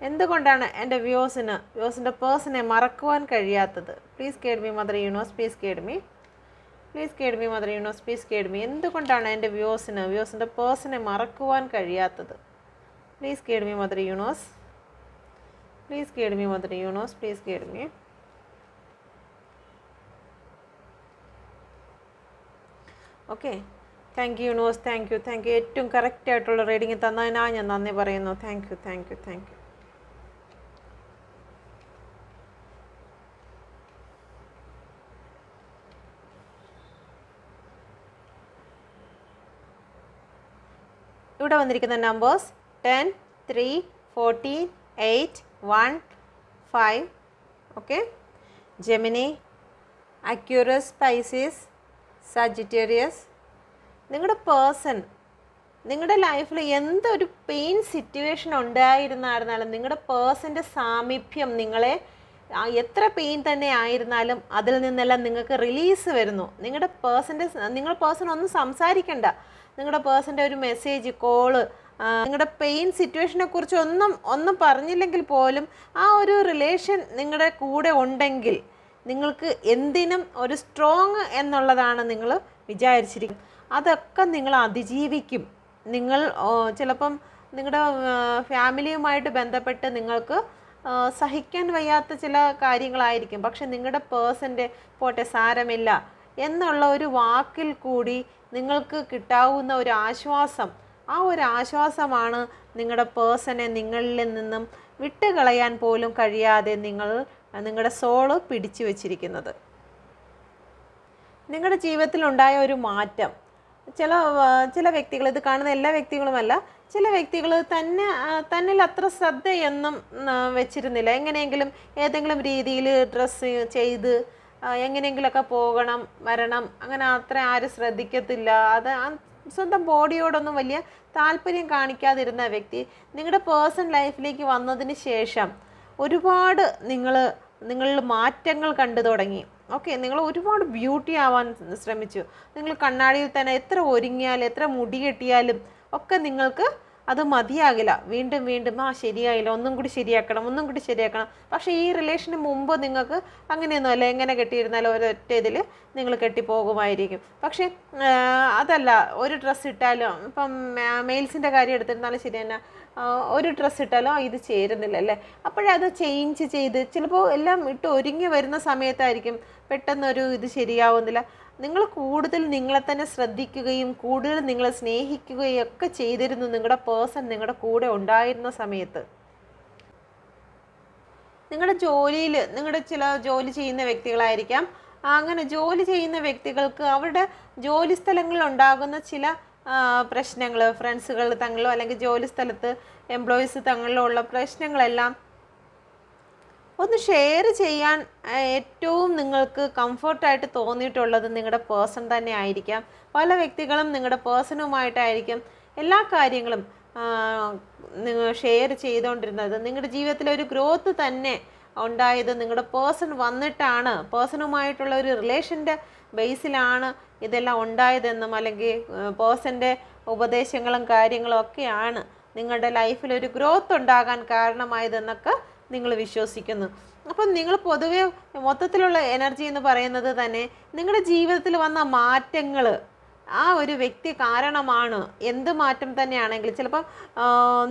എന്തുകൊണ്ടാണ് എൻ്റെ വ്യൂസിൻ്റെ പേഴ്സണെ മറക്കുവാൻ കഴിയാത്തത്? Please guide me mother universe, please guide me, please guide me mother universe, please guide me. എന്തുകൊണ്ടാണ് എൻ്റെ വ്യൂസിൻ്റെ പേഴ്സണെ മറക്കുവാൻ കഴിയാത്തത്? Please guide me mother universe, please guide me mother universe, please guide me. Okay, thank you universe, thank you. ഏറ്റവും കറക്റ്റായിട്ടുള്ള reading തന്നതിനാ ഞാൻ നന്ദി പറയുന്നു. Thank you. ഇവിടെ വന്നിരിക്കുന്ന numbers 10, 3, 14, 8, 1, 5. Okay, Gemini, Aquarius, Pisces, Sagittarius. നിങ്ങളുടെ പേഴ്സൺ നിങ്ങളുടെ ലൈഫിൽ എന്തൊരു പെയിൻ സിറ്റുവേഷൻ ഉണ്ടായിരുന്നാലും നിങ്ങളുടെ പേഴ്സൻ്റെ സാമീപ്യം നിങ്ങളെ എത്ര പെയിൻ തന്നെ ആയിരുന്നാലും അതിൽ നിന്നെല്ലാം നിങ്ങൾക്ക് റിലീസ് വരുന്നു. നിങ്ങൾ പേഴ്സൺ ഒന്നും സംസാരിക്കണ്ട. നിങ്ങളുടെ പേഴ്സൻ്റെ ഒരു മെസ്സേജ്, കോള്, നിങ്ങളുടെ പെയിൻ സിറ്റുവേഷനെ കുറിച്ച് ഒന്നും പറഞ്ഞില്ലെങ്കിൽ പോലും ആ ഒരു റിലേഷൻ നിങ്ങളുടെ കൂടെ ഉണ്ടെങ്കിൽ നിങ്ങൾക്ക് എന്തിനും ഒരു സ്ട്രോങ് എന്നുള്ളതാണ് നിങ്ങൾ വിചാരിച്ചിരിക്കും. അതൊക്കെ നിങ്ങൾ അതിജീവിക്കും. നിങ്ങൾ ചിലപ്പം നിങ്ങളുടെ ഫാമിലിയുമായിട്ട് ബന്ധപ്പെട്ട് നിങ്ങൾക്ക് സഹിക്കാൻ വയ്യാത്ത ചില കാര്യങ്ങളായിരിക്കും. പക്ഷെ നിങ്ങളുടെ പേഴ്സൻ്റെ പോട്ടെ സാരമില്ല എന്നുള്ള ഒരു വാക്കിൽ കൂടി നിങ്ങൾക്ക് കിട്ടാവുന്ന ഒരു ആശ്വാസം, ആ ഒരു ആശ്വാസമാണ് നിങ്ങളുടെ പേഴ്സണെ നിങ്ങളിൽ നിന്നും വിട്ടുകളയാൻ പോലും കഴിയാതെ നിങ്ങളുടെ സോള് പിടിച്ചു വച്ചിരിക്കുന്നത്. നിങ്ങളുടെ ജീവിതത്തിലുണ്ടായ ഒരു മാറ്റം, ചില വ്യക്തികൾ, ഇത് കാണുന്ന എല്ലാ വ്യക്തികളുമല്ല, ചില വ്യക്തികൾ തന്നിൽ അത്ര ശ്രദ്ധയൊന്നും വെച്ചിരുന്നില്ല. എങ്ങനെയെങ്കിലും ഏതെങ്കിലും രീതിയിൽ ഡ്രസ്സ് ചെയ്ത് എങ്ങനെയെങ്കിലുമൊക്കെ പോകണം വരണം, അങ്ങനെ അത്ര ആരും ശ്രദ്ധിക്കത്തില്ല. അത് സ്വന്തം ബോഡിയോടൊന്നും വലിയ താല്പര്യം കാണിക്കാതിരുന്ന വ്യക്തി നിങ്ങളുടെ പേഴ്സണൽ ലൈഫിലേക്ക് വന്നതിന് ശേഷം ഒരുപാട് നിങ്ങളിൽ മാറ്റങ്ങൾ കണ്ടു തുടങ്ങി. ഓക്കെ, നിങ്ങൾ ഒരുപാട് ബ്യൂട്ടി ആവാൻ ശ്രമിച്ചു. നിങ്ങൾ കണ്ണാടിയിൽ തന്നെ എത്ര ഒരുങ്ങിയാലും എത്ര മുടി കെട്ടിയാലും ഒക്കെ നിങ്ങൾക്ക് അത് മതിയാകില്ല. വീണ്ടും ശരിയായില്ല, ഒന്നും കൂടി ശരിയാക്കണം. പക്ഷേ ഈ റിലേഷന് മുമ്പ് നിങ്ങൾക്ക് അങ്ങനെയൊന്നുമല്ല. എങ്ങനെ കെട്ടിയിരുന്നാലും ഒരൊറ്റ ഇതിൽ നിങ്ങൾ കെട്ടിപ്പോകുമായിരിക്കും. പക്ഷേ അതല്ല, ഒരു ഡ്രസ്സ് ഇട്ടാലും, ഇപ്പം മെയിൽസിൻ്റെ കാര്യം എടുത്തിരുന്നാലും ശരി തന്നെ, ഒരു ഡ്രസ്സ് ഇട്ടാലും ഇത് ചേരുന്നില്ല അല്ലേ, അപ്പോഴത് ചേഞ്ച് ചെയ്ത് ചിലപ്പോൾ എല്ലാം ഇട്ട് ഒരുങ്ങി വരുന്ന സമയത്തായിരിക്കും പെട്ടെന്നൊരു ഇത് ശരിയാവുന്നില്ല. നിങ്ങൾ കൂടുതൽ നിങ്ങളെ തന്നെ ശ്രദ്ധിക്കുകയും കൂടുതൽ നിങ്ങളെ സ്നേഹിക്കുകയും ഒക്കെ ചെയ്തിരുന്നു നിങ്ങളുടെ പേഴ്സൺ നിങ്ങളുടെ കൂടെ ഉണ്ടായിരുന്ന സമയത്ത്. നിങ്ങളുടെ ജോലിയിൽ ചില ജോലി ചെയ്യുന്ന വ്യക്തികളായിരിക്കാം. അങ്ങനെ ജോലി ചെയ്യുന്ന വ്യക്തികൾക്ക് അവരുടെ ജോലി സ്ഥലങ്ങളിൽ ഉണ്ടാകുന്ന ചില പ്രശ്നങ്ങൾ, ഫ്രണ്ട്സുകൾ തങ്ങളിലോ അല്ലെങ്കിൽ ജോലി സ്ഥലത്ത് എംപ്ലോയീസ് തങ്ങളിലോ ഉള്ള പ്രശ്നങ്ങളെല്ലാം ഒന്ന് ഷെയർ ചെയ്യാൻ ഏറ്റവും നിങ്ങൾക്ക് കംഫർട്ടായിട്ട് തോന്നിയിട്ടുള്ളത് നിങ്ങളുടെ പേഴ്സൺ തന്നെ ആയിരിക്കാം. പല വ്യക്തികളും നിങ്ങളുടെ പേഴ്സണുമായിട്ടായിരിക്കും എല്ലാ കാര്യങ്ങളും നിങ്ങൾ ഷെയർ ചെയ്തുകൊണ്ടിരുന്നത്. നിങ്ങളുടെ ജീവിതത്തിലെ ഒരു ഗ്രോത്ത് തന്നെ ഉണ്ടായത് നിങ്ങളുടെ പേഴ്സൺ വന്നിട്ടാണ്, പേഴ്സണുമായിട്ടുള്ള ഒരു റിലേഷൻ്റെ ബേസിലാണ് ഇതെല്ലാം ഉണ്ടായതെന്നും അല്ലെങ്കിൽ പേഴ്സൻ്റെ ഉപദേശങ്ങളും കാര്യങ്ങളും ഒക്കെയാണ് നിങ്ങളുടെ ലൈഫിൽ ഒരു ഗ്രോത്ത് ഉണ്ടാകാൻ കാരണമായതെന്നൊക്കെ നിങ്ങൾ വിശ്വസിക്കുന്നു. അപ്പം നിങ്ങൾ പൊതുവെ മൊത്തത്തിലുള്ള എനർജി എന്ന് പറയുന്നത് തന്നെ നിങ്ങളുടെ ജീവിതത്തിൽ വന്ന മാറ്റങ്ങൾ ആ ഒരു വ്യക്തി കാരണമാണ്. എന്ത് മാറ്റം തന്നെയാണെങ്കിൽ ചിലപ്പം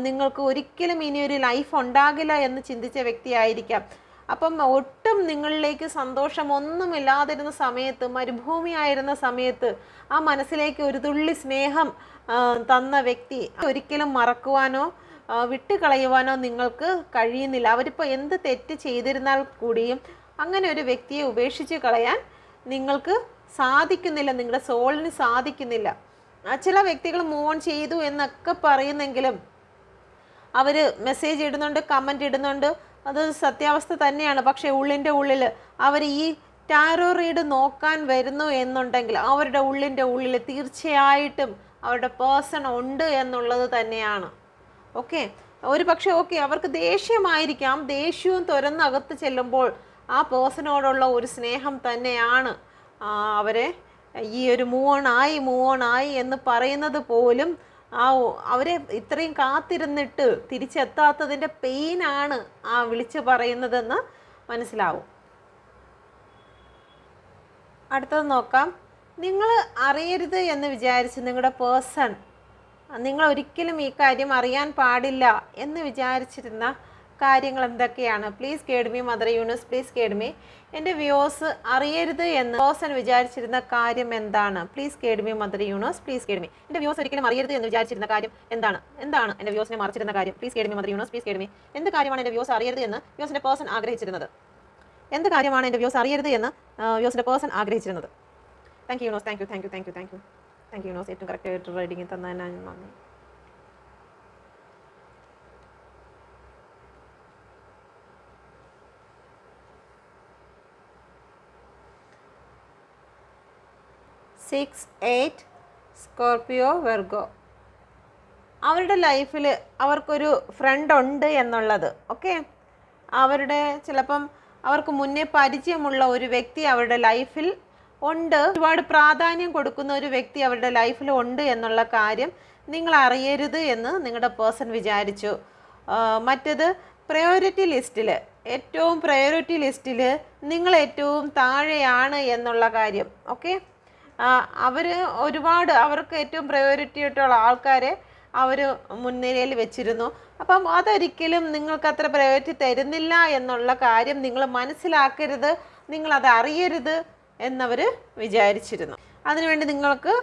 നിങ്ങൾക്ക് ഒരിക്കലും ഇനി ഒരു ലൈഫ് ഉണ്ടാകില്ല എന്ന് ചിന്തിച്ച വ്യക്തിയായിരിക്കാം. അപ്പം ഒട്ടും നിങ്ങളിലേക്ക് സന്തോഷമൊന്നുമില്ലാതിരുന്ന സമയത്ത്, മരുഭൂമിയായിരുന്ന സമയത്ത് ആ മനസ്സിലേക്ക് ഒരു തുള്ളി സ്നേഹം തന്ന വ്യക്തി ഒരിക്കലും മറക്കുവാനോ വിട്ടുകളയുവാനോ നിങ്ങൾക്ക് കഴിയുന്നില്ല. അവരിപ്പോൾ എന്ത് തെറ്റ് ചെയ്തിരുന്നാൽ കൂടിയും അങ്ങനെ ഒരു വ്യക്തിയെ ഉപേക്ഷിച്ച് കളയാൻ നിങ്ങൾക്ക് സാധിക്കുന്നില്ല, നിങ്ങളുടെ സോളിന് സാധിക്കുന്നില്ല. ചില വ്യക്തികൾ മൂവ് ഓൺ ചെയ്തു എന്നൊക്കെ പറയുന്നെങ്കിലും അവർ മെസ്സേജ് ഇടുന്നുണ്ട്, കമൻ്റ് ഇടുന്നുണ്ട്, അത് സത്യാവസ്ഥ തന്നെയാണ്. പക്ഷേ ഉള്ളിൻ്റെ ഉള്ളിൽ അവർ ഈ ടാരോ റീഡ് നോക്കാൻ വരുന്നു എന്നുണ്ടെങ്കിൽ അവരുടെ ഉള്ളിൻ്റെ ഉള്ളിൽ തീർച്ചയായിട്ടും അവരുടെ പേഴ്സൺ ഉണ്ട് എന്നുള്ളത് തന്നെയാണ്. ഓക്കെ, ഒരു പക്ഷേ ഓക്കെ അവർക്ക് ദേഷ്യമായിരിക്കാം, ദേഷ്യവും തുരന്നകത്ത് ചെല്ലുമ്പോൾ ആ പേഴ്സണോടുള്ള ഒരു സ്നേഹം തന്നെയാണ് അവരെ ഈ ഒരു മൂവ് ഓൺ ആയി എന്ന് പറയുന്നത് പോലും അവരെ ഇത്രയും കാത്തിരുന്നിട്ട് തിരിച്ചെത്താത്തതിൻ്റെ പെയിനാണ് വിളിച്ച് പറയുന്നതെന്ന് മനസ്സിലാവും. അടുത്തത് നോക്കാം. നിങ്ങൾ അറിയരുത് എന്ന് വിചാരിച്ച് നിങ്ങളുടെ പേഴ്സൺ നിങ്ങൾ ഒരിക്കലും ഈ കാര്യം അറിയാൻ പാടില്ല എന്ന് വിചാരിച്ചിരുന്ന കാര്യങ്ങൾ എന്തൊക്കെയാണ്? Please guide me mother universe, please guide me. എൻ്റെ വ്യൂസ് അറിയരുത് എന്ന് പേഴ്സൺ വിചാരിച്ചിരുന്ന കാര്യം എന്താണ്? Please guide me mother universe, please guide me. എൻ്റെ വ്യൂസ് ഒരിക്കലും അറിയരുത് എന്ന് വിചാരിച്ചിരുന്ന കാര്യം എന്താണ്? എന്താണ് എൻ്റെ വ്യൂസിനെ മറിച്ചിരുന്ന കാര്യം? Please guide me mother universe, please guide me. എന്ത് കാര്യമാണ് എൻ്റെ വ്യൂസ് അറിയരുത് എന്ന് വ്യൂസിൻ്റെ പേഴ്സൺ ആഗ്രഹിച്ചിരുന്നത്? എന്ത് കാര്യമാണ് എൻ്റെ വ്യൂസ് അറിയരുത് എന്ന് വ്യൂസിൻ്റെ പേഴ്സൺ ആഗ്രഹിച്ചിരുന്നത്? Thank you universe, thank you thank you thank you thank you thank you universe. ഏറ്റവും കറക്റ്റ് റീഡിങ് തന്നതിന് നന്ദി. Scorpio Virgo. അവരുടെ ലൈഫിൽ അവർക്കൊരു ഫ്രണ്ട് ഉണ്ട് എന്നുള്ളത് ഓക്കെ. അവരുടെ ചിലപ്പം അവർക്ക് മുന്നേ പരിചയമുള്ള ഒരു വ്യക്തി അവരുടെ ലൈഫിൽ ഉണ്ട്, ഒരുപാട് പ്രാധാന്യം കൊടുക്കുന്ന ഒരു വ്യക്തി അവരുടെ ലൈഫിൽ ഉണ്ട് എന്നുള്ള കാര്യം നിങ്ങൾ അറിയരുത് എന്ന് നിങ്ങളുടെ പേഴ്സൺ വിചാരിച്ചു. മറ്റത് പ്രയോറിറ്റി ലിസ്റ്റിൽ, ഏറ്റവും പ്രയോറിറ്റി ലിസ്റ്റിൽ നിങ്ങൾ ഏറ്റവും താഴെയാണ് എന്നുള്ള കാര്യം ഓക്കെ. അവർ ഒരുപാട് അവർക്ക് ഏറ്റവും പ്രയോറിറ്റി ആയിട്ടുള്ള ആൾക്കാരെ അവർ മുൻനിരയിൽ വെച്ചിരുന്നു. അപ്പം അതൊരിക്കലും നിങ്ങൾക്ക് അത്ര പ്രയോറിറ്റി തരുന്നില്ല എന്നുള്ള കാര്യം നിങ്ങൾ മനസ്സിലാക്കരുത്, നിങ്ങളത് അറിയരുത് എന്നവർ വിചാരിച്ചിരുന്നു. അതിനുവേണ്ടി നിങ്ങൾക്ക്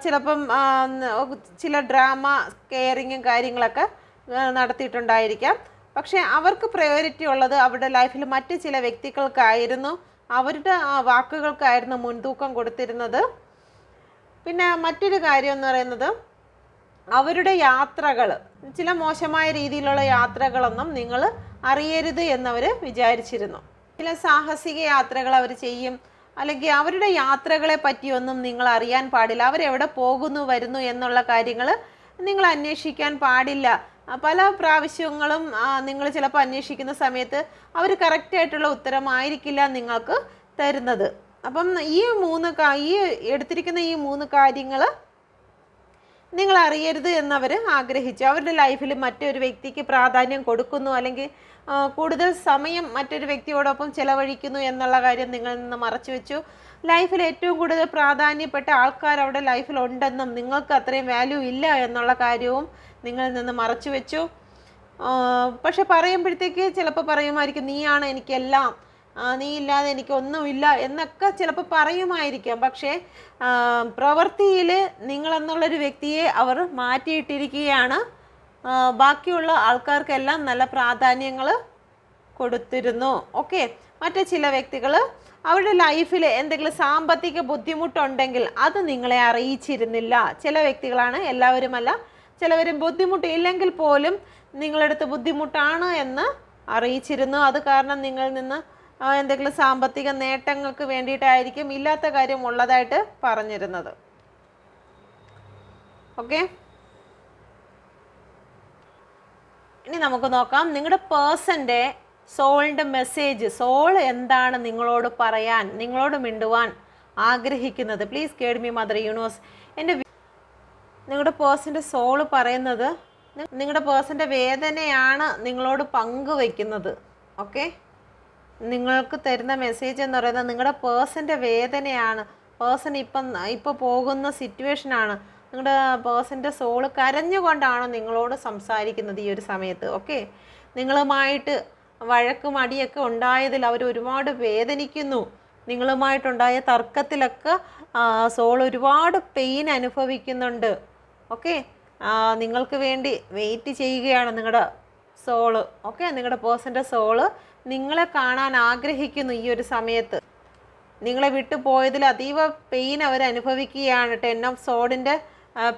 ചിലപ്പം ചില ഡ്രാമ കെയറിങ്ങും കാര്യങ്ങളൊക്കെ നടത്തിയിട്ടുണ്ടായിരിക്കാം. പക്ഷേ അവർക്ക് പ്രയോറിറ്റി ഉള്ളത് അവരുടെ ലൈഫിൽ മറ്റ് ചില വ്യക്തികൾക്കായിരുന്നു, അവരുടെ വാക്കുകൾക്കായിരുന്നു മുൻതൂക്കം കൊടുത്തിരുന്നത്. പിന്നെ മറ്റൊരു കാര്യം എന്ന് പറയുന്നത് അവരുടെ യാത്രകൾ, ചില മോശമായ രീതിയിലുള്ള യാത്രകളൊന്നും നിങ്ങൾ അറിയരുത് എന്നവർ വിചാരിച്ചിരുന്നു. ചില സാഹസിക യാത്രകൾ അവർ ചെയ്യും, അല്ലെങ്കിൽ അവരുടെ യാത്രകളെ പറ്റിയൊന്നും നിങ്ങൾ അറിയാൻ പാടില്ല. അവരെവിടെ പോകുന്നു വരുന്നു എന്നുള്ള കാര്യങ്ങൾ നിങ്ങൾ അന്വേഷിക്കാൻ പാടില്ല. പല പ്രാവശ്യങ്ങളും നിങ്ങൾ ചിലപ്പോൾ അന്വേഷിക്കുന്ന സമയത്ത് അവർ കറക്റ്റായിട്ടുള്ള ഉത്തരമായിരിക്കില്ല നിങ്ങൾക്ക് തരുന്നത്. അപ്പം ഈ എടുത്തിരിക്കുന്ന ഈ 3 കാര്യങ്ങൾ നിങ്ങൾ അറിയരുത് എന്നവർ ആഗ്രഹിച്ചു. അവരുടെ ലൈഫിൽ മറ്റൊരു വ്യക്തിക്ക് പ്രാധാന്യം കൊടുക്കുന്നു, അല്ലെങ്കിൽ കൂടുതൽ സമയം മറ്റൊരു വ്യക്തിയോടൊപ്പം ചിലവഴിക്കുന്നു എന്നുള്ള കാര്യം നിങ്ങളിൽ നിന്ന് മറച്ചു വെച്ചു. ലൈഫിൽ ഏറ്റവും കൂടുതൽ പ്രാധാന്യപ്പെട്ട ആൾക്കാർ അവരുടെ ലൈഫിൽ ഉണ്ടെന്നും നിങ്ങൾക്ക് അത്രയും വാല്യൂ ഇല്ല എന്നുള്ള കാര്യവും നിങ്ങളിൽ നിന്ന് മറച്ചു വെച്ചു. പക്ഷെ പറയുമ്പോഴത്തേക്ക് ചിലപ്പോൾ പറയുമായിരിക്കും നീയാണ് എനിക്കെല്ലാം, നീ ഇല്ലാതെ എനിക്കൊന്നുമില്ല എന്നൊക്കെ ചിലപ്പോൾ പറയുമായിരിക്കാം. പക്ഷേ പ്രവൃത്തിയിൽ നിങ്ങളെന്നുള്ളൊരു വ്യക്തിയെ അവർ മാറ്റിയിട്ടിരിക്കുകയാണ്. ബാക്കിയുള്ള ആൾക്കാർക്കെല്ലാം നല്ല പ്രാധാന്യങ്ങൾ കൊടുത്തിരുന്നു ഓക്കെ. മറ്റു ചില വ്യക്തികൾ അവരുടെ ലൈഫിൽ എന്തെങ്കിലും സാമ്പത്തിക ബുദ്ധിമുട്ടുണ്ടെങ്കിൽ അത് നിങ്ങളെ അറിയിച്ചിരുന്നില്ല. ചില വ്യക്തികളാണ്, എല്ലാവരുമല്ല. ചിലവരും ബുദ്ധിമുട്ടില്ലെങ്കിൽ പോലും നിങ്ങളടുത്ത് ബുദ്ധിമുട്ടാണ് എന്ന് അറിയിച്ചിരുന്നു. അത് കാരണം നിങ്ങളിൽ നിന്ന് എന്തെങ്കിലും സാമ്പത്തിക നേട്ടങ്ങൾക്ക് വേണ്ടിയിട്ടായിരിക്കും ഇല്ലാത്ത കാര്യം ഉള്ളതായിട്ട് പറഞ്ഞിരുന്നത് ഓക്കെ. ഇനി നമുക്ക് നോക്കാം നിങ്ങളുടെ പേഴ്സൻ്റെ സോളിൻ്റെ മെസ്സേജ്, സോൾ എന്താണ് നിങ്ങളോട് പറയാൻ, നിങ്ങളോട് മിണ്ടുവാൻ ആഗ്രഹിക്കുന്നത്? Please guide me mother universe. നിങ്ങളുടെ പേഴ്സൻ്റെ സോൾ പറയുന്നത് നിങ്ങളുടെ പേഴ്സൻ്റെ വേദനയാണ് നിങ്ങളോട് പങ്കുവയ്ക്കുന്നത്. ഓക്കെ, നിങ്ങൾക്ക് തരുന്ന മെസ്സേജ് എന്ന് പറയുന്നത് നിങ്ങളുടെ പേഴ്സൻ്റെ വേദനയാണ്. പേഴ്സൺ ഇപ്പോൾ പോകുന്ന സിറ്റുവേഷനാണ്. നിങ്ങളുടെ പേഴ്സൻ്റെ സോള് കരഞ്ഞുകൊണ്ടാണ് നിങ്ങളോട് സംസാരിക്കുന്നത് ഈ ഒരു സമയത്ത്. ഓക്കെ, നിങ്ങളുമായിട്ട് വഴക്കും അടിയൊക്കെ ഉണ്ടായതിൽ അവർ ഒരുപാട് വേദനിക്കുന്നു. നിങ്ങളുമായിട്ടുണ്ടായ തർക്കത്തിലൊക്കെ സോൾ ഒരുപാട് പെയിൻ അനുഭവിക്കുന്നുണ്ട്. ഓക്കെ, നിങ്ങൾക്ക് വേണ്ടി വെയിറ്റ് ചെയ്യുകയാണ് നിങ്ങളുടെ സോള്. ഓക്കെ, നിങ്ങളുടെ പേഴ്സൻ്റെ സോള് നിങ്ങളെ കാണാൻ ആഗ്രഹിക്കുന്നു ഈ ഒരു സമയത്ത്. നിങ്ങളെ വിട്ടു പോയതിൽ അതീവ പെയിൻ അവർ അനുഭവിക്കുകയാണ്. 10 ഓഫ് സോഡിൻ്റെ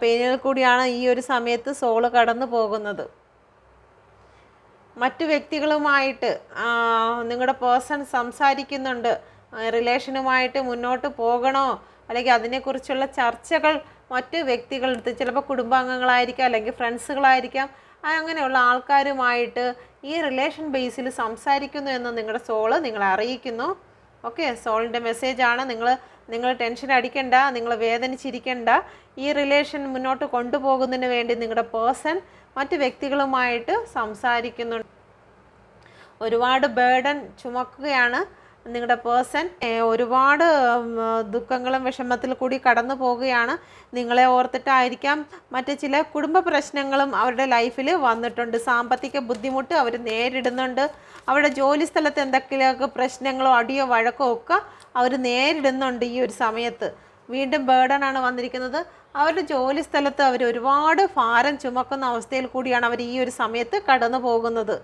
പെയിനിൽ കൂടിയാണ് ഈ ഒരു സമയത്ത് സോള് കടന്നു പോകുന്നത്. മറ്റു വ്യക്തികളുമായിട്ട് നിങ്ങളുടെ പേഴ്സൺ സംസാരിക്കുന്നുണ്ട്. റിലേഷനുമായിട്ട് മുന്നോട്ട് പോകണോ അല്ലെങ്കിൽ അതിനെക്കുറിച്ചുള്ള ചർച്ചകൾ മറ്റു വ്യക്തികളെടുത്ത്, ചിലപ്പോൾ കുടുംബാംഗങ്ങളായിരിക്കാം അല്ലെങ്കിൽ ഫ്രണ്ട്സുകളായിരിക്കാം, അങ്ങനെയുള്ള ആൾക്കാരുമായിട്ട് ഈ റിലേഷൻ ബേസിൽ സംസാരിക്കുന്നു എന്ന് നിങ്ങളുടെ സോള് നിങ്ങളെ അറിയിക്കുന്നു. ഓക്കെ, സോളിൻ്റെ മെസ്സേജാണ്. നിങ്ങൾ ടെൻഷൻ അടിക്കണ്ട, നിങ്ങൾ വേദനിച്ചിരിക്കണ്ട. ഈ റിലേഷൻ മുന്നോട്ട് കൊണ്ടുപോകുന്നതിന് വേണ്ടി നിങ്ങളുടെ പേഴ്സൺ മറ്റു വ്യക്തികളുമായിട്ട് സംസാരിക്കുന്നുണ്ട്. ഒരുപാട് ബേർഡൻ ചുമക്കുകയാണ് നിങ്ങളുടെ പേഴ്സൺ. ഒരുപാട് ദുഃഖങ്ങളും വിഷമത്തിൽ കൂടി കടന്നു പോവുകയാണ്. നിങ്ങളെ ഓർത്തിട്ടായിരിക്കാം മറ്റ് ചില കുടുംബ പ്രശ്നങ്ങളും അവരുടെ ലൈഫിൽ വന്നിട്ടുണ്ട്. സാമ്പത്തിക ബുദ്ധിമുട്ട് അവർ നേരിടുന്നുണ്ട്. അവരുടെ ജോലി സ്ഥലത്ത് എന്തൊക്കെയൊക്കെ പ്രശ്നങ്ങളോ അടിയോ വഴക്കോ ഒക്കെ അവർ നേരിടുന്നുണ്ട് ഈ ഒരു സമയത്ത്. വീണ്ടും ബേർഡനാണ് വന്നിരിക്കുന്നത്. അവരുടെ ജോലി സ്ഥലത്ത് അവർ ഒരുപാട് ഭാരം ചുമക്കുന്ന അവസ്ഥയിൽ കൂടിയാണ് അവർ ഈ ഒരു സമയത്ത് കടന്നു പോകുന്നത്.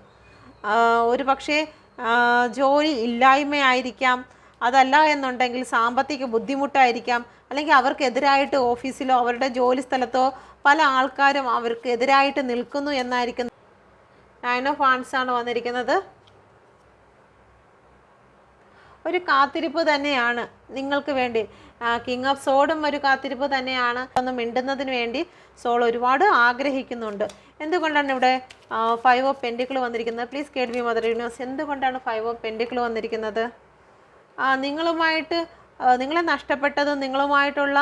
ഒരു പക്ഷേ ജോലി ഇല്ലായ്മയായിരിക്കാം, അതല്ല എന്നുണ്ടെങ്കിൽ സാമ്പത്തിക ബുദ്ധിമുട്ടായിരിക്കാം, അല്ലെങ്കിൽ അവർക്കെതിരായിട്ട് ഓഫീസിലോ അവരുടെ ജോലി സ്ഥലത്തോ പല ആൾക്കാരും അവർക്ക് എതിരായിട്ട് നിൽക്കുന്നു എന്നായിരിക്കും. 9 ഓഫ് വാൻഡ്സ് ആണ് വന്നിരിക്കുന്നത്. ഒരു കാത്തിരിപ്പ് തന്നെയാണ് നിങ്ങൾക്ക് വേണ്ടി. കിങ് ഓഫ് സോഡും ഒരു കാത്തിരിപ്പ് തന്നെയാണ്. ഒന്ന് മിണ്ടുന്നതിന് വേണ്ടി സോൾ ഒരുപാട് ആഗ്രഹിക്കുന്നുണ്ട്. എന്തുകൊണ്ടാണ് ഇവിടെ 5 ഓഫ് പെൻഡിക്കിൾ വന്നിരിക്കുന്നത്? Please guide me mother universe. എന്തുകൊണ്ടാണ് 5 ഓഫ് പെൻഡിക്കിൾ വന്നിരിക്കുന്നത്? നിങ്ങളെ നഷ്ടപ്പെട്ടതും നിങ്ങളുമായിട്ടുള്ള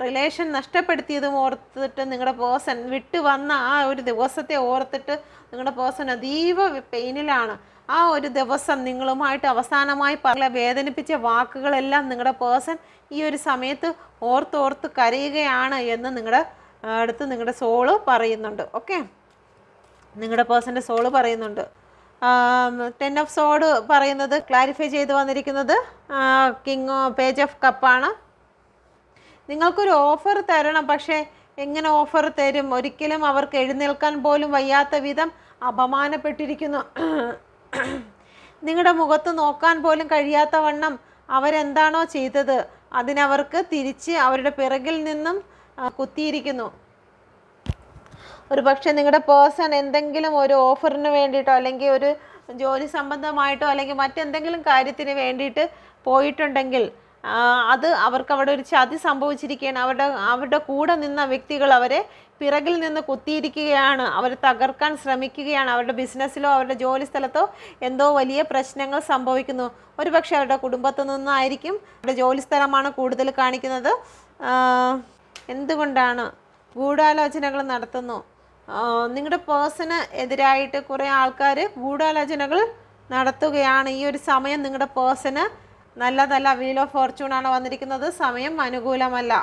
റിലേഷൻ നഷ്ടപ്പെടുത്തിയതും ഓർത്തിട്ട് നിങ്ങളുടെ പേഴ്സൺ വിട്ടു വന്ന ആ ഒരു ദിവസത്തെ ഓർത്തിട്ട് നിങ്ങളുടെ പേഴ്സൺ അതീവ പെയിനിലാണ്. ആ ഒരു ദിവസം നിങ്ങളുമായിട്ട് അവസാനമായി വേദനിപ്പിച്ച വാക്കുകളെല്ലാം നിങ്ങളുടെ പേഴ്സൺ ഈ ഒരു സമയത്ത് ഓർത്തോർത്ത് കരയുകയാണ് എന്ന് നിങ്ങളുടെ അടുത്ത് നിങ്ങളുടെ സോള് പറയുന്നുണ്ട്. ഓക്കെ, നിങ്ങളുടെ പേഴ്സൻ്റെ സോള് പറയുന്നുണ്ട്. 10 ഓഫ് സോഡ് പറയുന്നത് ക്ലാരിഫൈ ചെയ്ത് വന്നിരിക്കുന്നത് പേജ് ഓഫ് കപ്പാണ്. നിങ്ങൾക്കൊരു ഓഫർ തരണം, പക്ഷേ എങ്ങനെ ഓഫർ തരും? ഒരിക്കലും അവർക്ക് എഴുന്നേൽക്കാൻ പോലും വയ്യാത്ത വിധം അപമാനപ്പെട്ടിരിക്കുന്നു. നിങ്ങളുടെ മുഖത്ത് നോക്കാൻ പോലും കഴിയാത്ത വണ്ണം അവരെന്താണോ ചെയ്തത് അതിനവർക്ക് തിരിച്ച് അവരുടെ പിറകിൽ നിന്നും കുത്തിയിരിക്കുന്നു. ഒരു പക്ഷേ നിങ്ങളുടെ പേഴ്സൺ എന്തെങ്കിലും ഒരു ഓഫറിന് വേണ്ടിയിട്ടോ അല്ലെങ്കിൽ ഒരു ജോലി സംബന്ധമായിട്ടോ അല്ലെങ്കിൽ മറ്റെന്തെങ്കിലും കാര്യത്തിന് വേണ്ടിയിട്ട് പോയിട്ടുണ്ടെങ്കിൽ അത് അവർക്ക് അവിടെ ഒരു ചതി സംഭവിച്ചിരിക്കുകയാണ്. അവരുടെ കൂടെ നിന്ന വ്യക്തികൾ അവരെ പിറകിൽ നിന്ന് കുത്തിയിരിക്കുകയാണ്. അവർ തകർക്കാൻ ശ്രമിക്കുകയാണ്. അവരുടെ ബിസിനസ്സിലോ അവരുടെ ജോലി സ്ഥലത്തോ എന്തോ വലിയ പ്രശ്നങ്ങൾ സംഭവിക്കുന്നു. ഒരു പക്ഷേ അവരുടെ കുടുംബത്തു നിന്നായിരിക്കും. അവരുടെ ജോലി സ്ഥലമാണ് കൂടുതൽ കാണിക്കുന്നത്. എന്തുകൊണ്ടാണ്? ഗൂഢാലോചനകൾ നടത്തുന്നു. നിങ്ങളുടെ പേഴ്സണ് എതിരായിട്ട് കുറേ ആൾക്കാർ ഗൂഢാലോചനകൾ നടത്തുകയാണ് ഈ ഒരു സമയം. നിങ്ങളുടെ പേഴ്സണ് നല്ലതല്ല. വീൽ ഓഫ് ഫോർച്യൂൺ ആണ് വന്നിരിക്കുന്നത്. സമയം അനുകൂലമല്ല.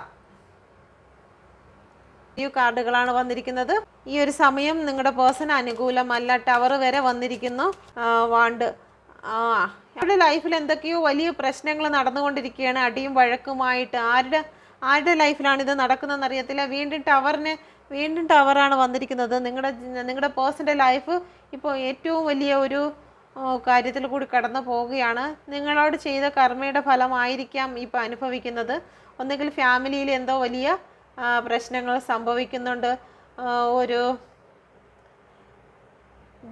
ഈ കാർഡുകളാണ് വന്നിരിക്കുന്നത്. ഈ ഒരു സമയം നിങ്ങളുടെ പേഴ്സൺ അനുകൂലമല്ല. ടവർ വരെ വന്നിരിക്കുന്നു. വാണ്ട് അവരുടെ ലൈഫിൽ എന്തൊക്കെയോ വലിയ പ്രശ്നങ്ങൾ നടന്നുകൊണ്ടിരിക്കുകയാണ്. അടിയും വഴക്കുമായിട്ട് ആരുടെ ലൈഫിലാണ് ഇത് നടക്കുന്നതെന്ന് അറിയത്തില്ല. വീണ്ടും ടവറാണ് വന്നിരിക്കുന്നത്. നിങ്ങളുടെ പേഴ്സൻ്റെ ലൈഫ് ഇപ്പോൾ ഏറ്റവും വലിയ ഒരു കാര്യത്തിൽ കൂടി കടന്നു പോവുകയാണ്. നിങ്ങളോട് ചെയ്ത കർമ്മയുടെ ഫലമായിരിക്കാം ഇപ്പോൾ അനുഭവിക്കുന്നത്. ഒന്നുകിൽ ഫാമിലിയിൽ എന്തോ വലിയ പ്രശ്നങ്ങൾ സംഭവിക്കുന്നുണ്ട്. ഒരു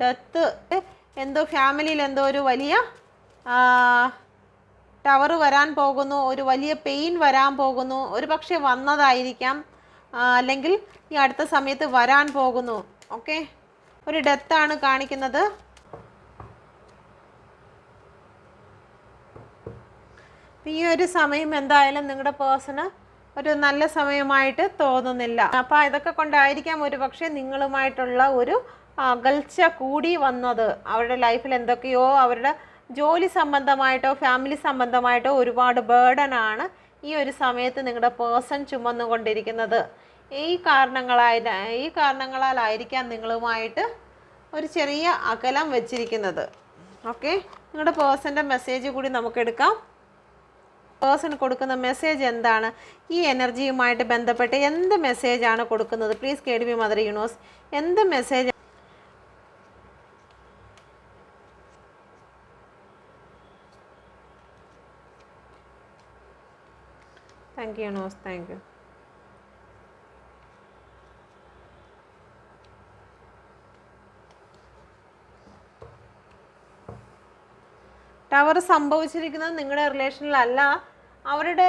ഡെത്ത്, ഫാമിലിയിൽ എന്തോ ഒരു വലിയ ടവർ വരാൻ പോകുന്നു. ഒരു വലിയ പെയിൻ വരാൻ പോകുന്നു. ഒരു പക്ഷേ വന്നതായിരിക്കാം, അല്ലെങ്കിൽ ഈ അടുത്ത സമയത്ത് വരാൻ പോകുന്നു. ഓക്കെ, ഒരു ഡെത്താണ് കാണിക്കുന്നത്. ഈ ഒരു സമയം എന്തായാലും നിങ്ങളുടെ പേഴ്സണ് ഒരു നല്ല സമയമായിട്ട് തോന്നുന്നില്ല. അപ്പോൾ ഇതൊക്കെ കൊണ്ടായിരിക്കാം ഒരു പക്ഷേ നിങ്ങളുമായിട്ടുള്ള ഒരു അകൽച്ച കൂടി വന്നത്. അവരുടെ ലൈഫിൽ എന്തൊക്കെയോ അവരുടെ ജോലി സംബന്ധമായിട്ടോ ഫാമിലി സംബന്ധമായിട്ടോ ഒരുപാട് ബേർഡനാണ് ഈ ഒരു സമയത്ത് നിങ്ങളുടെ പേഴ്സൺ ചുമന്നുകൊണ്ടിരിക്കുന്നത്. ഈ കാരണങ്ങളാലായിരിക്കാം നിങ്ങളുമായിട്ട് ഒരു ചെറിയ അകലം വെച്ചിരിക്കുന്നത്. ഓക്കെ, നിങ്ങളുടെ പേഴ്സൻ്റെ മെസ്സേജ് കൂടി നമുക്കെടുക്കാം. പേഴ്സൺ കൊടുക്കുന്ന മെസ്സേജ് എന്താണ്? ഈ എനർജിയുമായിട്ട് ബന്ധപ്പെട്ട് എന്ത് മെസ്സേജാണ് കൊടുക്കുന്നത്? പ്ലീസ് KDB മദർ യൂണിവേഴ്സ്, എന്ത് message? Thank you universe, thank U. Tower സംഭവിച്ചിരിക്കുന്നത് നിങ്ങളുടെ റിലേഷനിലല്ല, അവരുടെ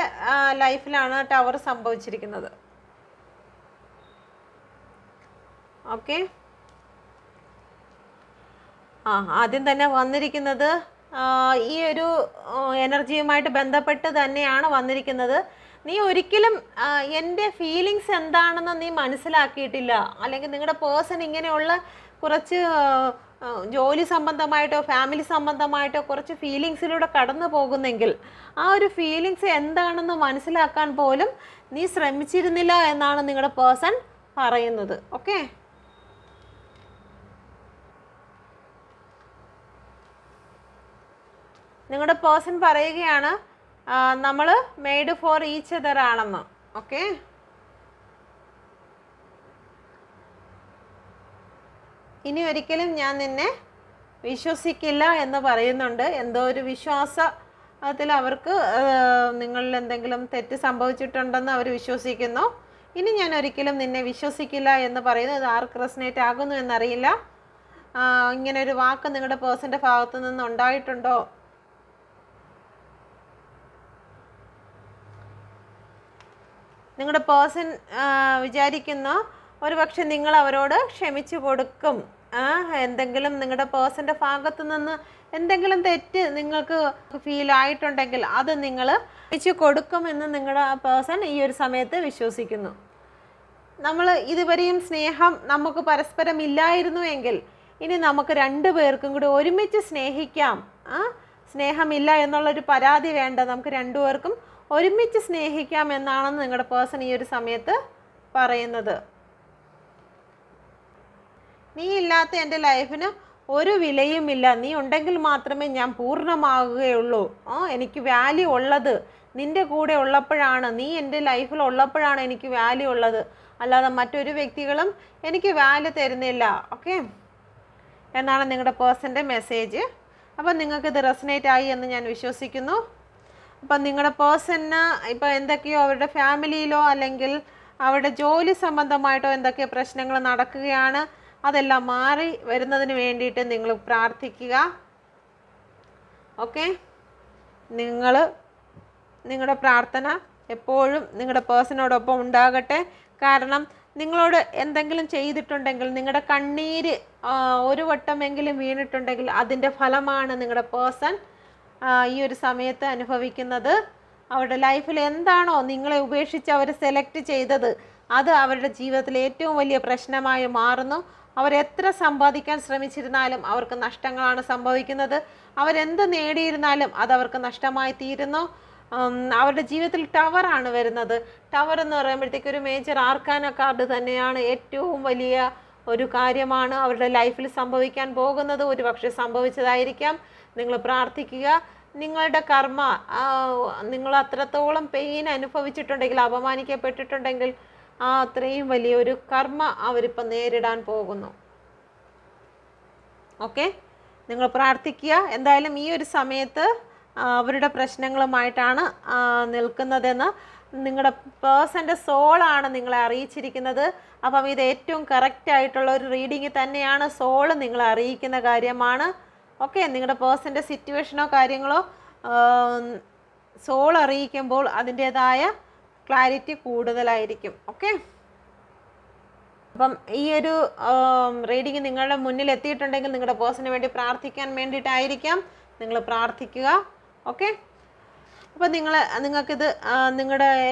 ലൈഫിലാണ് ടവർ സംഭവിച്ചിരിക്കുന്നത്. ഓക്കെ, ആദ്യം തന്നെ വന്നിരിക്കുന്നത് ഈ ഒരു എനർജിയുമായിട്ട് ബന്ധപ്പെട്ട് തന്നെയാണ് വന്നിരിക്കുന്നത്. നീ ഒരിക്കലും എൻ്റെ ഫീലിങ്സ് എന്താണെന്ന് നീ മനസ്സിലാക്കിയിട്ടില്ല, അല്ലെങ്കിൽ നിങ്ങളുടെ പേഴ്സൺ ഇങ്ങനെയുള്ള കുറച്ച് ജോലി സംബന്ധമായിട്ടോ ഫാമിലി സംബന്ധമായിട്ടോ കുറച്ച് ഫീലിങ്സിലൂടെ കടന്നു പോകുന്നെങ്കിൽ ആ ഒരു ഫീലിങ്സ് എന്താണെന്ന് മനസ്സിലാക്കാൻ പോലും നീ ശ്രമിച്ചിരുന്നില്ല എന്നാണ് നിങ്ങളുടെ പേഴ്സൺ പറയുന്നത്. ഓക്കെ, നിങ്ങളുടെ പേഴ്സൺ പറയുകയാണ് നമ്മൾ മെയ്ഡ് ഫോർ ഈച്ച് അതർ ആണെന്ന്. ഓക്കെ, ഇനി ഒരിക്കലും ഞാൻ നിന്നെ വിശ്വസിക്കില്ല എന്ന് പറയുന്നുണ്ട്. എന്തോ ഒരു വിശ്വാസത്തിൽ അവർക്ക് നിങ്ങളിൽ എന്തെങ്കിലും തെറ്റ് സംഭവിച്ചിട്ടുണ്ടെന്ന് അവർ വിശ്വസിക്കുന്നു. ഇനി ഞാൻ ഒരിക്കലും നിന്നെ വിശ്വസിക്കില്ല എന്ന് പറയുന്നത് ഇത് ആർക്ക് റെസനേറ്റ് ആകുന്നു എന്നറിയില്ല. ഇങ്ങനെ ഒരു വാക്ക് നിങ്ങളുടെ പേഴ്സൻ്റെ ഭാഗത്തു നിന്ന് ഉണ്ടായിട്ടുണ്ടോ? നിങ്ങളുടെ പേഴ്സൺ വിചാരിക്കുന്നു ഒരു പക്ഷെ നിങ്ങൾ അവരോട് ക്ഷമിച്ചു കൊടുക്കും. എന്തെങ്കിലും നിങ്ങളുടെ പേഴ്സൻ്റെ ഭാഗത്തു നിന്ന് എന്തെങ്കിലും തെറ്റ് നിങ്ങൾക്ക് ഫീൽ ആയിട്ടുണ്ടെങ്കിൽ അത് നിങ്ങൾ ക്ഷമിച്ചു കൊടുക്കുമെന്ന് നിങ്ങളുടെ പേഴ്സൺ ഈ ഒരു സമയത്ത് വിശ്വസിക്കുന്നു. നമ്മൾ ഇതുവരെയും സ്നേഹം നമുക്ക് പരസ്പരം ഇല്ലായിരുന്നു എങ്കിൽ ഇനി നമുക്ക് രണ്ടു പേർക്കും കൂടി ഒരുമിച്ച് സ്നേഹിക്കാം. സ്നേഹമില്ല എന്നുള്ളൊരു പരാതി വേണ്ട, നമുക്ക് രണ്ടുപേർക്കും ഒരുമിച്ച് സ്നേഹിക്കാം എന്നാണെന്ന് നിങ്ങളുടെ പേഴ്സൺ ഈ ഒരു സമയത്ത് പറയുന്നത്. നീ ഇല്ലാത്ത എൻ്റെ ലൈഫിന് ഒരു വിലയുമില്ല, നീ ഉണ്ടെങ്കിൽ മാത്രമേ ഞാൻ പൂർണ്ണമാകുകയുള്ളൂ. എനിക്ക് വാല്യൂ ഉള്ളത് നിൻ്റെ കൂടെ ഉള്ളപ്പോഴാണ്, നീ എൻ്റെ ലൈഫിൽ ഉള്ളപ്പോഴാണ് എനിക്ക് വാല്യൂ ഉള്ളത്, അല്ലാതെ മറ്റൊരു വ്യക്തികളും എനിക്ക് വാല്യൂ തരുന്നില്ല. ഓക്കെ, എന്നാണ് നിങ്ങളുടെ പേഴ്സൻ്റെ മെസ്സേജ്. അപ്പം നിങ്ങൾക്കിത് റെസനേറ്റ് ആയി എന്ന് ഞാൻ വിശ്വസിക്കുന്നു. അപ്പം നിങ്ങളുടെ പേഴ്സണിന് ഇപ്പോൾ എന്തൊക്കെയോ അവരുടെ ഫാമിലിയിലോ അല്ലെങ്കിൽ അവരുടെ ജോലി സംബന്ധമായിട്ടോ എന്തൊക്കെ പ്രശ്നങ്ങൾ നടക്കുകയാണ്, അതെല്ലാം മാറി വരുന്നതിന് വേണ്ടിയിട്ട് നിങ്ങൾ പ്രാർത്ഥിക്കുക. ഓക്കെ, നിങ്ങളുടെ പ്രാർത്ഥന എപ്പോഴും നിങ്ങളുടെ പേഴ്സണോടൊപ്പം ഉണ്ടാകട്ടെ. കാരണം നിങ്ങളോട് എന്തെങ്കിലും ചെയ്തിട്ടുണ്ടെങ്കിൽ, നിങ്ങളുടെ കണ്ണീര് ഒരു വട്ടമെങ്കിലും വീണിട്ടുണ്ടെങ്കിൽ അതിൻ്റെ ഫലമാണ് നിങ്ങളുടെ പേഴ്സൺ ഈ ഒരു സമയത്ത് അനുഭവിക്കുന്നത്. അവരുടെ ലൈഫിൽ എന്താണോ നിങ്ങളെ ഉപേക്ഷിച്ച് അവർ സെലക്ട് ചെയ്തത് അത് അവരുടെ ജീവിതത്തിൽ ഏറ്റവും വലിയ പ്രശ്നമായി മാറുന്നു. അവരെത്ര സമ്പാദിക്കാൻ ശ്രമിച്ചിരുന്നാലും അവർക്ക് നഷ്ടങ്ങളാണ് സംഭവിക്കുന്നത്. അവരെന്ത് നേടിയിരുന്നാലും അതവർക്ക് നഷ്ടമായി തീരുന്നു. അവരുടെ ജീവിതത്തിൽ ടവറാണ് വരുന്നത്. ടവർ എന്ന് പറയുമ്പോഴത്തേക്ക് ഒരു മേജർ ആർക്കാന കാർഡ് തന്നെയാണ്. ഏറ്റവും വലിയ ഒരു കാര്യമാണ് അവരുടെ ലൈഫിൽ സംഭവിക്കാൻ പോകുന്നത്. ഒരു പക്ഷേ സംഭവിച്ചതായിരിക്കാം. നിങ്ങൾ പ്രാർത്ഥിക്കുക. നിങ്ങളുടെ കർമ്മ, നിങ്ങൾ അത്രത്തോളം പെയിൻ അനുഭവിച്ചിട്ടുണ്ടെങ്കിൽ, അപമാനിക്കപ്പെട്ടിട്ടുണ്ടെങ്കിൽ അത്രയും വലിയൊരു കർമ്മ അവരിപ്പോൾ നേരിടാൻ പോകുന്നു. ഓക്കെ, നിങ്ങൾ പ്രാർത്ഥിക്കുക. എന്തായാലും ഈ ഒരു സമയത്ത് അവരുടെ പ്രശ്നങ്ങളുമായിട്ടാണ് നിൽക്കുന്നതെന്ന് നിങ്ങളുടെ പേഴ്സൻ്റെ സോളാണ് നിങ്ങളെ അറിയിച്ചിരിക്കുന്നത്. അപ്പം ഇത് ഏറ്റവും കറക്റ്റായിട്ടുള്ള ഒരു റീഡിങ് തന്നെയാണ്. സോള് നിങ്ങളെ അറിയിക്കുന്ന കാര്യമാണ്. ഓക്കെ, നിങ്ങളുടെ പേഴ്സൻ്റെ സിറ്റുവേഷനോ കാര്യങ്ങളോ സോൾ അറിയിക്കുമ്പോൾ അതിൻ്റേതായ ക്ലാരിറ്റി കൂടുതലായിരിക്കും. ഓക്കെ, അപ്പം ഈ ഒരു റീഡിങ് നിങ്ങളുടെ മുന്നിൽ എത്തിയിട്ടുണ്ടെങ്കിൽ നിങ്ങളുടെ പേഴ്സണിന് വേണ്ടി പ്രാർത്ഥിക്കാൻ വേണ്ടിയിട്ടായിരിക്കാം. നിങ്ങൾ പ്രാർത്ഥിക്കുക. ഓക്കെ, അപ്പോൾ നിങ്ങൾക്കിത്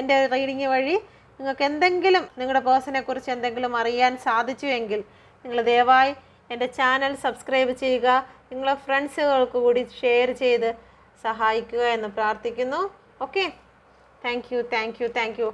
എൻ്റെ റീഡിങ് വഴി നിങ്ങൾക്ക് എന്തെങ്കിലും നിങ്ങളുടെ പേഴ്സണെക്കുറിച്ച് എന്തെങ്കിലും അറിയാൻ സാധിച്ചുവെങ്കിൽ നിങ്ങൾ ദയവായി എൻ്റെ ചാനൽ സബ്സ്ക്രൈബ് ചെയ്യുക, നിങ്ങളെ ഫ്രണ്ട്സുകൾക്ക് കൂടി ഷെയർ ചെയ്ത് സഹായിക്കുക എന്ന് പ്രാർത്ഥിക്കുന്നു. Okay, thank U.